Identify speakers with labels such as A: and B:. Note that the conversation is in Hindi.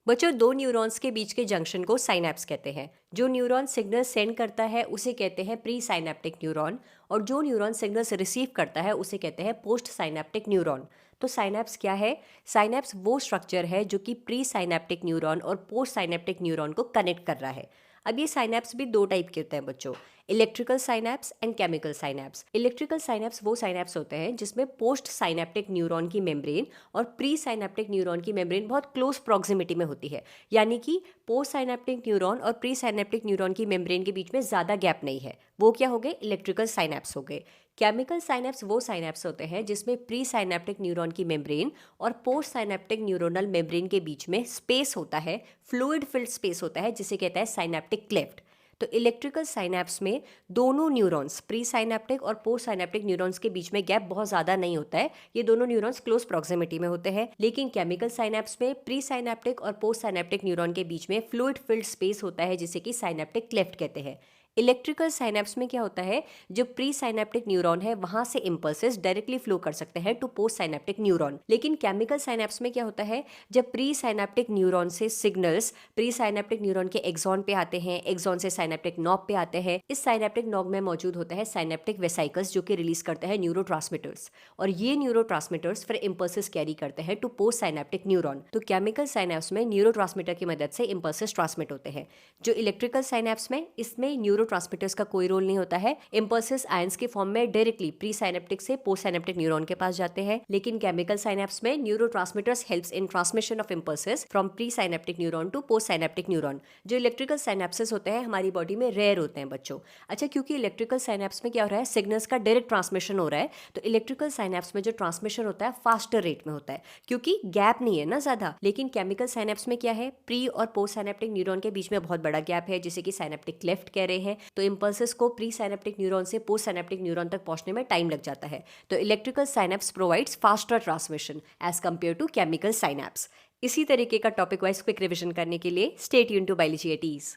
A: बच्चों, दो न्यूरॉन्स के बीच के जंक्शन को साइनैप्स कहते हैं। जो न्यूरॉन सिग्नल सेंड करता है उसे कहते हैं प्री साइनैप्टिक न्यूरॉन, और जो न्यूरॉन सिग्नल्स रिसीव करता है उसे कहते हैं पोस्ट साइनैप्टिक न्यूरॉन। तो साइनैप्स क्या है? साइनैप्स वो स्ट्रक्चर है जो कि प्री साइनैप्टिक न्यूरॉन और पोस्ट साइनैप्टिक न्यूरॉन को कनेक्ट कर रहा है। अब ये साइनैप्स भी दो टाइप के होते हैं बच्चों, electrical synapse and chemical synapse. Electrical synapse वो साइनैप्स होते हैं जिसमें पोस्ट साइनैप्टिक न्यूरॉन की मेम्ब्रेन और प्री साइनैप्टिक न्यूरॉन की मेम्ब्रेन बहुत क्लोज प्रॉक्सिमिटी में होती है, यानी कि पोस्ट साइनैप्टिक न्यूरॉन और प्री साइनैप्टिक न्यूरॉन की मेम्ब्रेन के बीच में ज़्यादा गैप नहीं है। वो क्या हो गए? इलेक्ट्रिकल साइनैप्स हो गए। केमिकल साइनैप्स वो साइनैप्स होते हैं जिसमें प्री साइनैप्टिक न्यूरॉन की मेम्ब्रेन और पोस्ट साइनैप्टिक न्यूरोनल मेम्ब्रेन के बीच में स्पेस होता है, फ्लूइड फिल्ड स्पेस होता है, जिसे कहता है साइनैप्टिक क्लेफ्ट। तो इलेक्ट्रिकल साइनैप्स में दोनों न्यूरॉन्स, प्री साइनैप्टिक और पोस्ट साइनैप्टिक न्यूरॉन्स के बीच में गैप बहुत ज़्यादा नहीं होता है। ये दोनों न्यूरॉन्स क्लोज प्रॉक्सिमिटी में होते हैं। लेकिन केमिकल साइनैप्स में प्री साइनैप्टिक और पोस्ट साइनैप्टिक न्यूरॉन के बीच में फ्लूइड फिल्ड स्पेस होता है, जिसे कि साइनैप्टिक क्लेफ्ट कहते हैं। इलेक्ट्रिकल साइनैप्स में क्या होता है? जो प्री साइनैप्टिक न्यूरॉन है वहां से इंपल्सेस डायरेक्टली फ्लो कर सकते हैं टू पोस्ट साइनैप्टिक न्यूरॉन। लेकिन केमिकल साइनैप्स में क्या होता है? जब प्री साइनैप्टिक न्यूरॉन से सिग्नल्स प्री साइनैप्टिक न्यूरॉन के एक्सॉन पे आते हैं, एक्सॉन से साइनैप्टिक नॉब पे आते हैं, इस साइनैप्टिक नॉब में मौजूद होता है साइनैप्टिक वेसाइकल्स जो कि रिलीज करते हैं न्यूरोट्रांसमीटर्स, और ये न्यूरोट्रांसमीटर्स फिर इंपल्सेस कैरी करते हैं टू पोस्ट साइनैप्टिक न्यूरॉन। तो केमिकल साइनैप्स में न्यूरोट्रांसमीटर की मदद से इंपल्सेस ट्रांसमिट होते हैं। जो इलेक्ट्रिकल साइनैप्स में, इसमें न्यूरोट्रांसमीटर्स का कोई रोल नहीं होता है। इंपल्सेस आयंस के फॉर्म में डायरेक्टली प्री साइनैप्टिक से पोस्ट साइनैप्टिक न्यूरॉन के पास जाते हैं। लेकिन केमिकल साइनैप्स में neurotransmitters helps in transmission of impulses from pre synaptic neuron to post synaptic neuron. जो इलेक्ट्रिकल साइनैप्सेस होते हैं हमारी बॉडी में रेयर होते हैं बच्चों। अच्छा, क्योंकि इलेक्ट्रिकल साइनैप्स में क्या हो रहा है? सिग्नल्स का डायरेक्ट ट्रांसमिशन हो रहा है, तो इलेक्ट्रिकल साइनैप्स में जो ट्रांसमिशन होता है फास्टर रेट में होता है, क्योंकि गैप नहीं है ना ज़्यादा। लेकिन केमिकल साइनैप्स में क्या है? प्री और पोस्ट साइनैप्टिक न्यूरॉन के बीच में बहुत बड़ा गैप है, जिसे कि साइनैप्टिक क्लेफ्ट कह रहे हैं। तो इंपल्सेस को प्री साइनैप्टिक न्यूरॉन से पोस्ट साइनैप्टिक न्यूरॉन तक पहुंचने में टाइम लग जाता है। तो electrical synapse provides faster transmission as compare to chemical synapse. इसी तरीके का टॉपिक वाइज क्विक रिवीजन करने के लिए stay tuned to biology at ease.